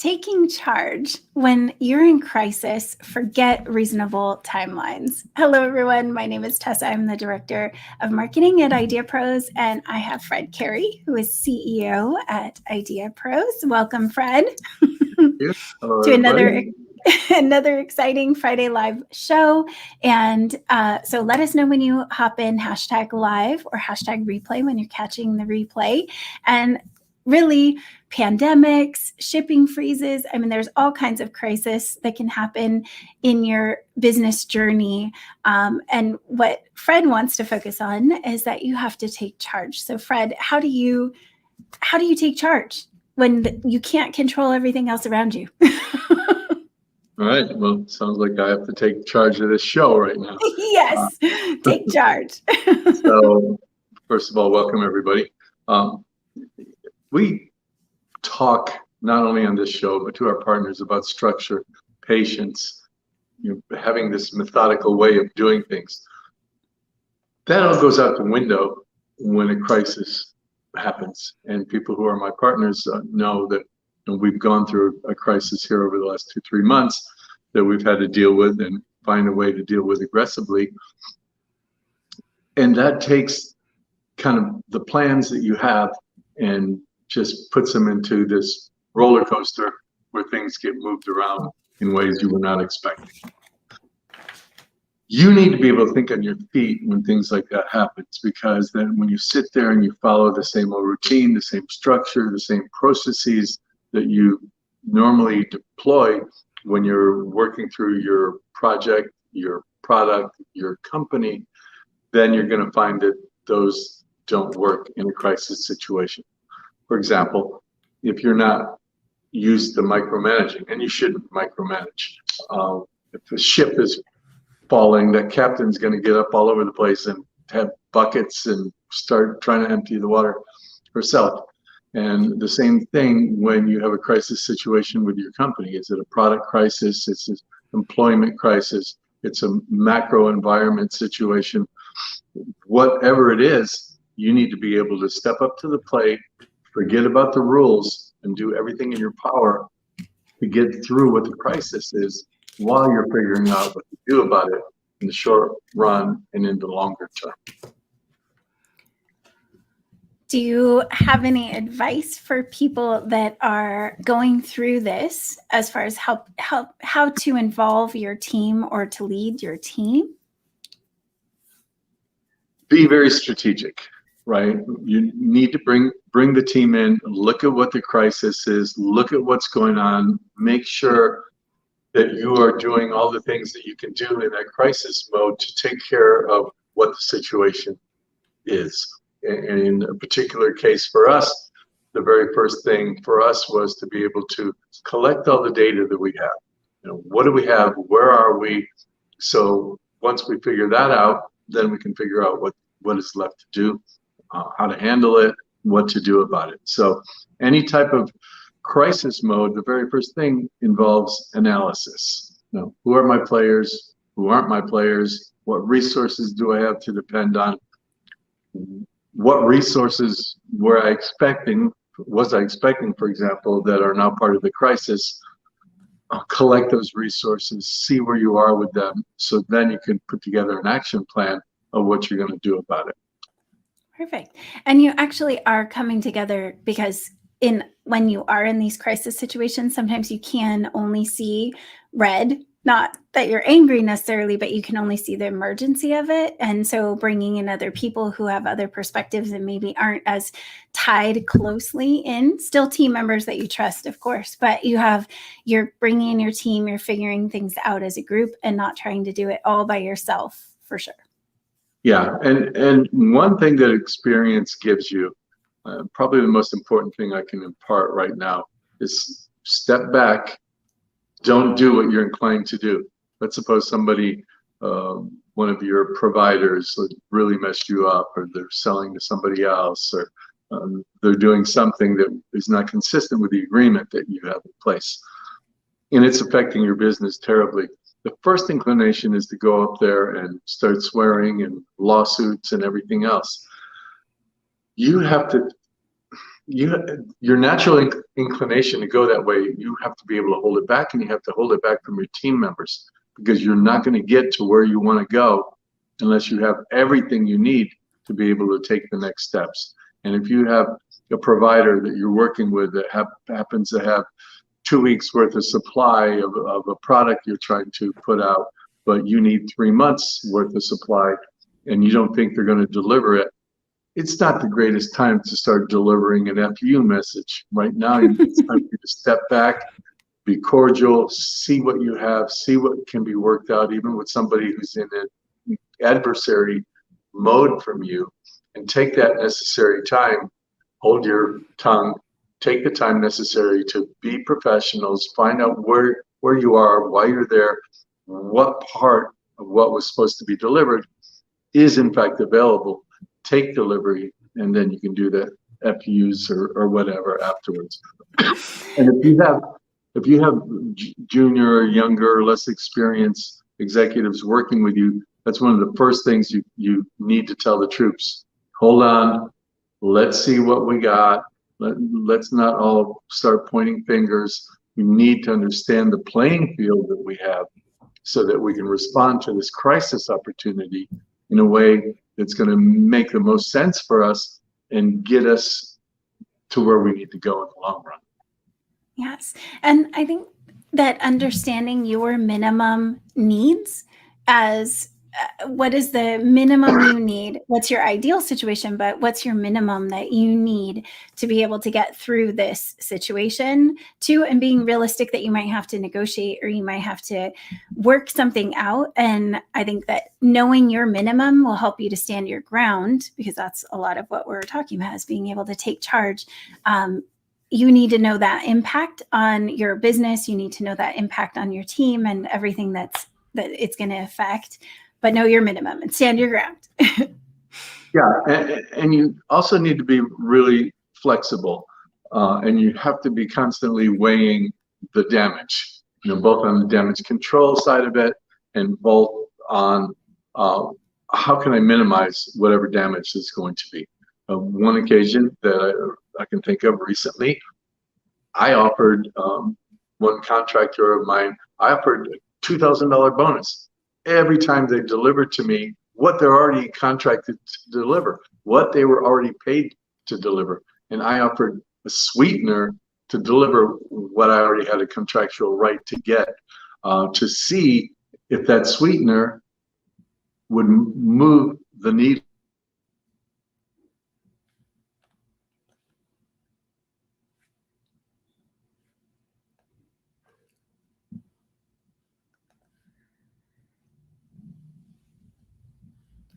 Taking charge when you're in crisis, forget reasonable timelines. Hello, everyone. My name is Tessa. I'm the Director of Marketing at IdeaPros, and I have Fred Cary, who is CEO at IdeaPros. Welcome, Fred, Hello, to another exciting Friday Live show. And so let us know when you hop in, #live or #replay when you're catching the replay. And really, pandemics, shipping freezes. I mean, there's all kinds of crises that can happen in your business journey. And what Fred wants to focus on is that you have to take charge. So Fred, how do you take charge when you can't control everything else around you? All right. Well, it sounds like I have to take charge of this show right now. Yes, take charge. So, first of all, welcome everybody. We talk not only on this show, but to our partners about structure, patience, having this methodical way of doing things. That all goes out the window when a crisis happens. And people who are my partners know that we've gone through a crisis here over the last 2-3 months that we've had to deal with and find a way to deal with aggressively. And that takes kind of the plans that you have and just puts them into this roller coaster where things get moved around in ways you were not expecting. You need to be able to think on your feet when things like that happens, because then when you sit there and you follow the same old routine, the same structure, the same processes that you normally deploy when you're working through your project, your product, your company, then you're going to find that those don't work in a crisis situation. For example, if you're not used to micromanaging, and you shouldn't micromanage, if the ship is falling, that captain's going to get up all over the place and have buckets and start trying to empty the water herself. And the same thing when you have a crisis situation with your company. Is it a product crisis? It's an employment crisis. It's a macro environment situation. Whatever it is, you need to be able to step up to the plate, forget about the rules, and do everything in your power to get through what the crisis is while you're figuring out what to do about it in the short run and in the longer term. Do you have any advice for people that are going through this as far as how to involve your team or to lead your team? Be very strategic, right? You need to bring the team in, look at what the crisis is, look at what's going on, make sure that you are doing all the things that you can do in that crisis mode to take care of what the situation is. And in a particular case for us, the very first thing for us was to be able to collect all the data that we have. What do we have? Where are we? So once we figure that out, then we can figure out what is left to do, how to handle it, what to do about it. So any type of crisis mode, the very first thing involves analysis. Who are my players? Who aren't my players? What resources do I have to depend on? What resources was I expecting, for example, that are now part of the crisis? Collect those resources, see where you are with them, so then you can put together an action plan of what you're going to do about it. Perfect. And you actually are coming together because when you are in these crisis situations, sometimes you can only see red. Not that you're angry necessarily, but you can only see the emergency of it. And so bringing in other people who have other perspectives and maybe aren't as tied closely in, still team members that you trust, of course, but you're bringing in your team, you're figuring things out as a group and not trying to do it all by yourself, for sure. Yeah. And one thing that experience gives you, probably the most important thing I can impart right now, is step back. Don't do what you're inclined to do. Let's suppose somebody, one of your providers really messed you up, or they're selling to somebody else, or they're doing something that is not consistent with the agreement that you have in place. And it's affecting your business terribly. The first inclination is to go up there and start swearing and lawsuits and everything else. You have to your natural inclination to go that way, you have to be able to hold it back, and you have to hold it back from your team members, because you're not going to get to where you want to go unless you have everything you need to be able to take the next steps. And if you have a provider that you're working with that happens to have 2 weeks worth of supply of a product you're trying to put out, but you need 3 months worth of supply, and you don't think they're going to deliver it, it's not the greatest time to start delivering an FU message. Right now, it's time for you to step back, be cordial, see what you have, see what can be worked out, even with somebody who's in an adversary mode from you, and take that necessary time, hold your tongue, take the time necessary to be professionals, find out where you are, why you're there, what part of what was supposed to be delivered is in fact available. Take delivery, and then you can do the FUs or whatever afterwards. And if you have junior or younger or less experienced executives working with you, that's one of the first things you need to tell the troops. Hold on, let's see what we got. Let's not all start pointing fingers. We need to understand the playing field that we have so that we can respond to this crisis opportunity in a way that's going to make the most sense for us and get us to where we need to go in the long run. Yes. And I think that understanding your minimum needs as what is the minimum you need? What's your ideal situation, but what's your minimum that you need to be able to get through this situation too, and being realistic that you might have to negotiate or you might have to work something out. And I think that knowing your minimum will help you to stand your ground, because that's a lot of what we're talking about, is being able to take charge. You need to know that impact on your business. You need to know that impact on your team and everything that it's going to affect. But know your minimum and stand your ground. Yeah, and you also need to be really flexible, and you have to be constantly weighing the damage, both on the damage control side of it and both on how can I minimize whatever damage is going to be. One occasion that I can think of recently, I offered one contractor of mine, I offered a $2,000 bonus every time they delivered to me what they're already contracted to deliver, what they were already paid to deliver. And I offered a sweetener to deliver what I already had a contractual right to get, to see if that sweetener would move the needle.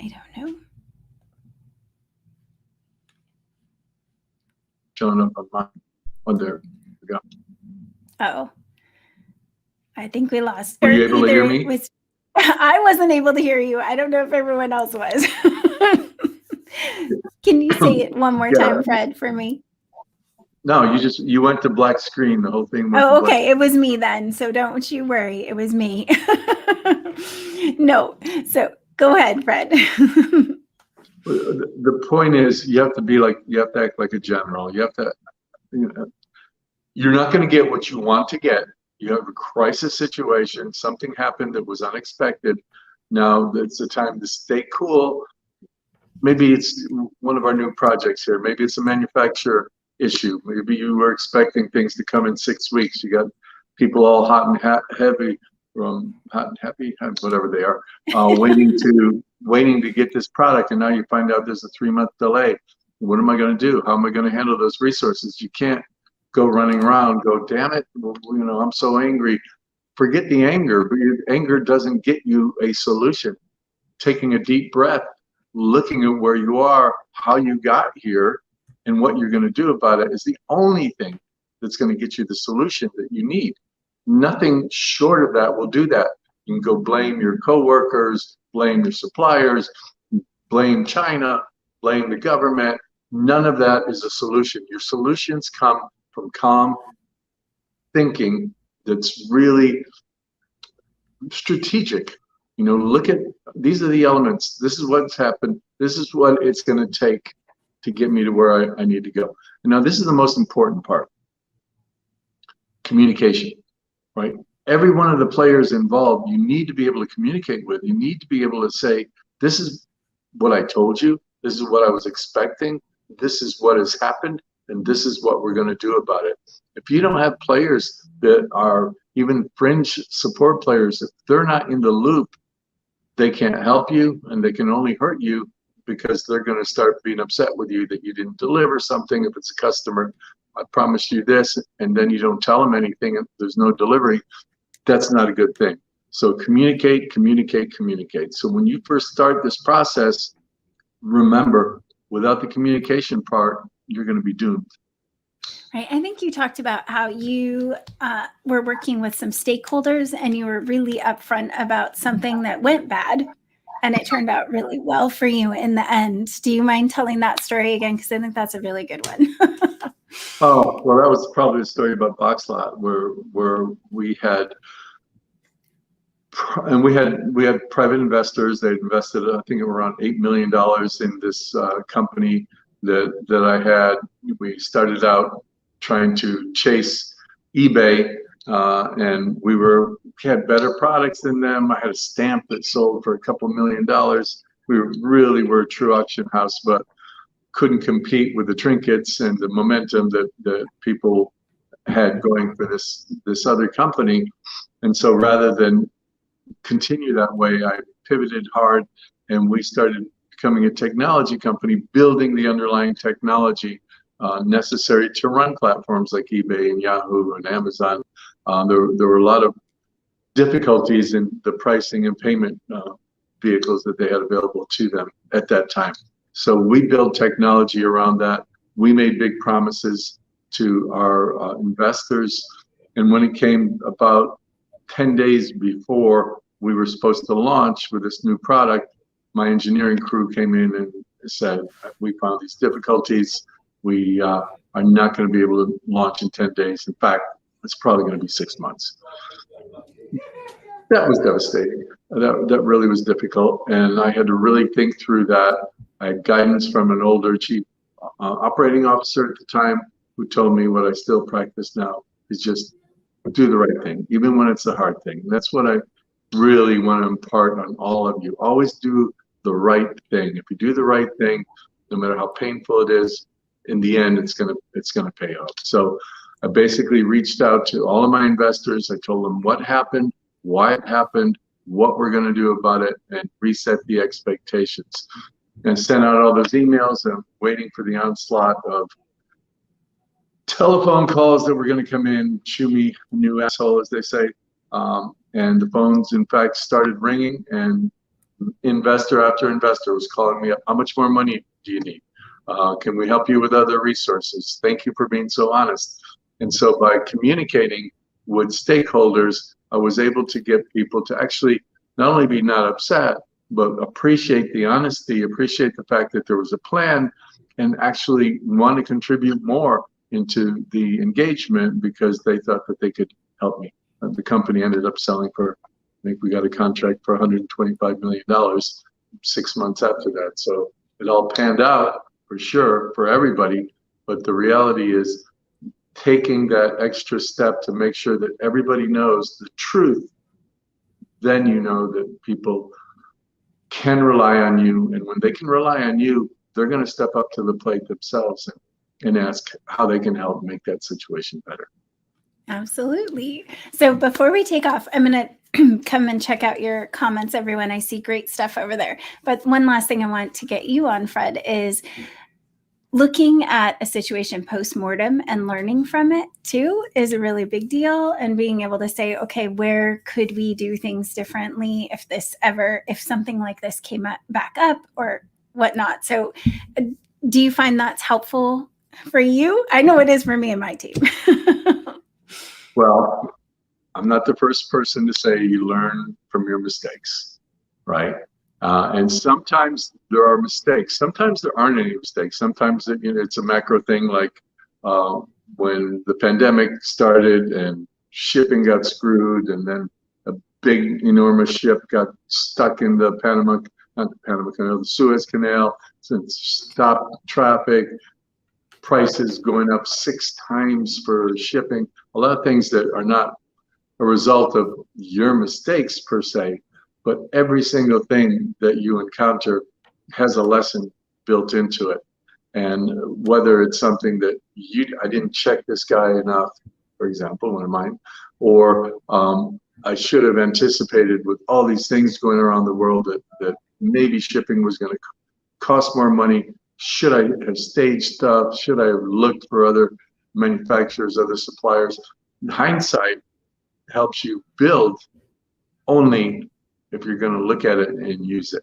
I don't know. Showing up on my, oh, there we go. Oh, I think we lost. Were you able to hear me? I wasn't able to hear you. I don't know if everyone else was. Can you say it one more time, Fred, for me? No, you went to black screen. The whole thing went to okay. Black. It was me then. So don't you worry. It was me. No. So go ahead, Fred. The point is, you have to act like a general. You have to, you're not going to get what you want to get. You have a crisis situation. Something happened that was unexpected. Now it's the time to stay cool. Maybe it's one of our new projects here. Maybe it's a manufacturer issue. Maybe you were expecting things to come in 6 weeks. You got people all hot and heavy, hot and happy, whatever they are, waiting to get this product, and now you find out there's a 3-month delay. What am I going to do? How am I going to handle those resources? You can't go running around, go, damn it, I'm so angry. Forget the anger, but your anger doesn't get you a solution. Taking a deep breath, looking at where you are, how you got here, and what you're going to do about it is the only thing that's going to get you the solution that you need. Nothing short of that will do that. You can go blame your coworkers, blame your suppliers, blame China, blame the government. None of that is a solution. Your solutions come from calm thinking that's really strategic. Look at, these are the elements. This is what's happened. This is what it's going to take. to get me to where I need to go. And now this is the most important part. Communication, right? Every one of the players involved, you need to be able to communicate with. You need to be able to say, this is what I told you. This is what I was expecting. This is what has happened. And this is what we're going to do about it. If you don't have players that are even fringe support players, if they're not in the loop, they can't help you and they can only hurt you, because they're going to start being upset with you that you didn't deliver something. If it's a customer, I promised you this, and then you don't tell them anything and there's no delivery, that's not a good thing. So communicate, communicate, communicate. So when you first start this process, remember, without the communication part, you're going to be doomed. Right. I think you talked about how you were working with some stakeholders and you were really upfront about something that went bad and it turned out really well for you in the end. Do you mind telling that story again? Because I think that's a really good one. Oh, well, that was probably a story about Boxlot, where we had private investors. They invested, I think, around $8 million in this company that I had. We started out trying to chase eBay, and we had better products than them. I had a stamp that sold for a couple $1 million. We really were a true auction house, but couldn't compete with the trinkets and the momentum that people had going for this other company. And so rather than continue that way, I pivoted hard, and we started becoming a technology company, building the underlying technology necessary to run platforms like eBay and Yahoo and Amazon. There were a lot of difficulties in the pricing and payment vehicles that they had available to them at that time. So we built technology around that. We made big promises to our investors. And when it came about 10 days before we were supposed to launch with this new product, my engineering crew came in and said, we found these difficulties. We are not going to be able to launch in 10 days. In fact, it's probably going to be 6 months. That was devastating. That really was difficult. And I had to really think through that. I had guidance from an older chief operating officer at the time who told me what I still practice now is just do the right thing, even when it's a hard thing. And that's what I really want to impart on all of you. Always do the right thing. If you do the right thing, no matter how painful it is, in the end, it's gonna pay off. So I basically reached out to all of my investors. I told them what happened, why it happened, what we're going to do about it, and reset the expectations. And sent out all those emails, and waiting for the onslaught of telephone calls that were going to come in, chew me a new asshole, as they say. And the phones, in fact, started ringing, and investor after investor was calling me up. How much more money do you need? Can we help you with other resources? Thank you for being so honest. And so by communicating with stakeholders, I was able to get people to actually not only be not upset, but appreciate the honesty, appreciate the fact that there was a plan, and actually want to contribute more into the engagement because they thought that they could help me. The company ended up selling for, I think we got a contract for $125 million 6 months after that. So it all panned out for sure for everybody. But the reality is taking that extra step to make sure that everybody knows the truth, then you know that people can rely on you. And when they can rely on you, they're going to step up to the plate themselves and ask how they can help make that situation better. Absolutely. So before we take off, I'm going to come and check out your comments, everyone. I see great stuff over there. But one last thing I want to get you on, Fred, is looking at a situation post-mortem and learning from it too is a really big deal, and being able to say, okay, where could we do things differently if something like this came back up or whatnot. So do you find that's helpful for you? I know it is for me and my team. Well, I'm not the first person to say you learn from your mistakes, right? And sometimes there are mistakes. Sometimes there aren't any mistakes. Sometimes it's a macro thing, like when the pandemic started and shipping got screwed, and then a big, enormous ship got stuck in the Suez Canal, since stop traffic, prices going up 6 times for shipping, a lot of things that are not a result of your mistakes per se, but every single thing that you encounter has a lesson built into it. And whether it's something that I didn't check this guy enough, for example, one of mine, or I should have anticipated with all these things going around the world that maybe shipping was going to cost more money. Should I have staged stuff? Should I have looked for other manufacturers, other suppliers? Hindsight helps you build only if you're going to look at it and use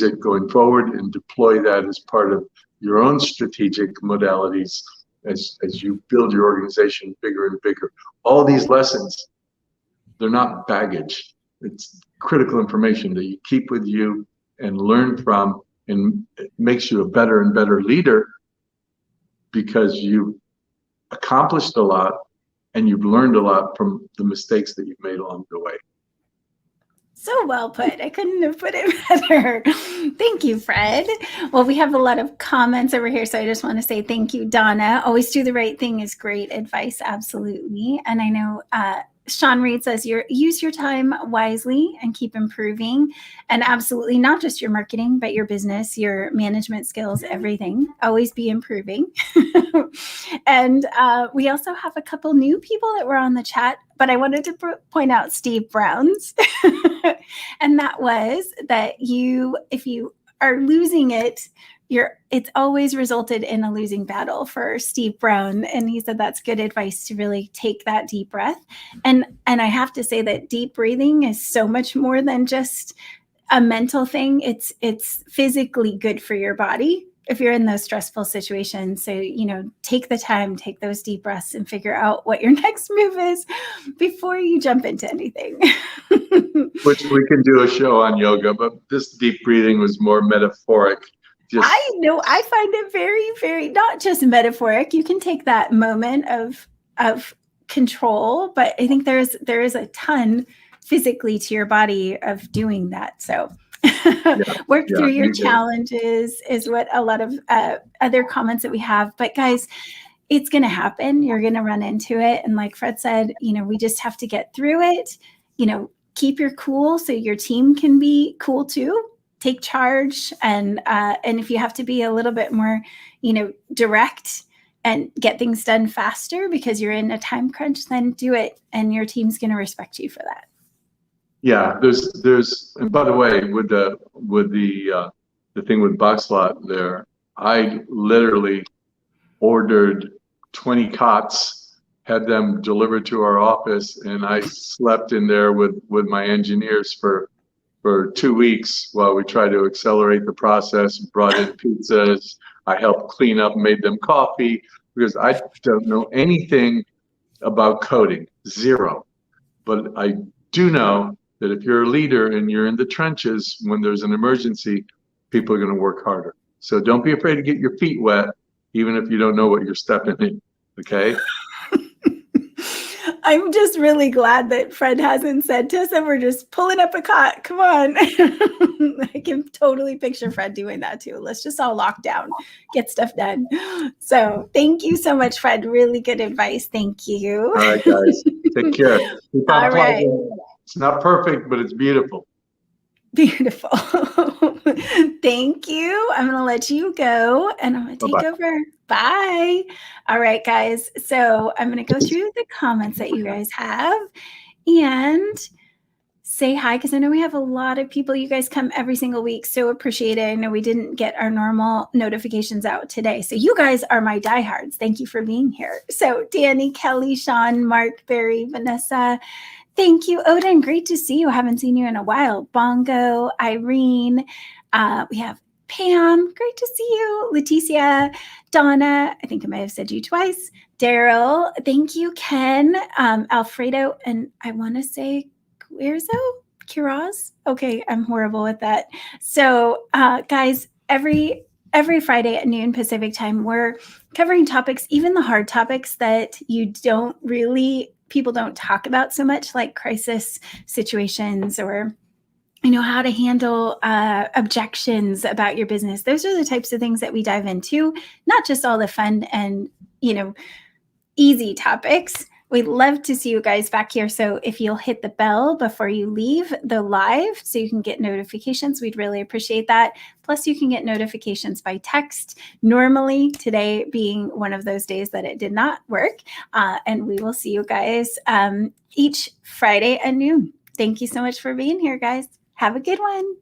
it going forward and deploy that as part of your own strategic modalities as you build your organization bigger and bigger. All these lessons, they're not baggage. It's critical information that you keep with you and learn from, and it makes you a better and better leader because you've accomplished a lot and you've learned a lot from the mistakes that you've made along the way. So well put. I couldn't have put it better. Thank you, Fred. Well, we have a lot of comments over here, so I just want to say thank you, Donna. Always do the right thing is great advice, absolutely. And I know Sean Reed says use your time wisely and keep improving. And absolutely not just your marketing, but your business, your management skills, everything. Always be improving. And we also have a couple new people that were on the chat, but I wanted to point out Steve Brown's. And that was that if you are losing it, it's always resulted in a losing battle for Steve Brown. And he said that's good advice to really take that deep breath. And I have to say that deep breathing is so much more than just a mental thing. It's physically good for your body if you're in those stressful situations. So, take the time, take those deep breaths and figure out what your next move is before you jump into anything. Which we can do a show on yoga, but this deep breathing was more metaphoric. I know. I find it very, very not just metaphoric. You can take that moment of control, but I think there is a ton physically to your body of doing that. So work through your challenges is what a lot of other comments that we have. But guys, it's going to happen. You're going to run into it. And like Fred said, we just have to get through it. Keep your cool so your team can be cool too. Take charge, and if you have to be a little bit more, direct and get things done faster because you're in a time crunch, then do it, and your team's going to respect you for that. Yeah, there's, and by the way, with the thing with Boxlot there, I literally ordered 20 cots, had them delivered to our office, and I slept in there with my engineers for 2 weeks while we tried to accelerate the process, brought in pizzas. I helped clean up, made them coffee, because I don't know anything about coding, zero. But I do know that if you're a leader and you're in the trenches when there's an emergency, people are going to work harder. So don't be afraid to get your feet wet, even if you don't know what you're stepping in, okay? I'm just really glad that Fred hasn't said, Tessa, we're just pulling up a cot. Come on. I can totally picture Fred doing that too. Let's just all lock down, get stuff done. So thank you so much, Fred. Really good advice. Thank you. All right, guys. Take care. All right. It's not perfect, but it's beautiful. Beautiful. Thank you. I'm going to let you go and I'm going to take over. Bye. All right, guys. So I'm going to go through the comments that you guys have and say hi, because I know we have a lot of people. You guys come every single week. So appreciate it. I know we didn't get our normal notifications out today. So you guys are my diehards. Thank you for being here. So Danny, Kelly, Sean, Mark, Barry, Vanessa, thank you, Odin. Great to see you. I haven't seen you in a while. Bongo, Irene. We have Pam. Great to see you. Leticia, Donna. I think I might have said you twice. Daryl. Thank you, Ken. Alfredo. And I want to say Kiraz. Okay, I'm horrible with that. So, guys, every Friday at noon Pacific time, we're covering topics, even the hard topics that people don't talk about so much, like crisis situations or how to handle objections about your business. Those are the types of things that we dive into, not just all the fun and, easy topics. We'd love to see you guys back here. So if you'll hit the bell before you leave the live so you can get notifications, we'd really appreciate that. Plus, you can get notifications by text. Normally, today being one of those days that it did not work. And we will see you guys each Friday at noon. Thank you so much for being here, guys. Have a good one.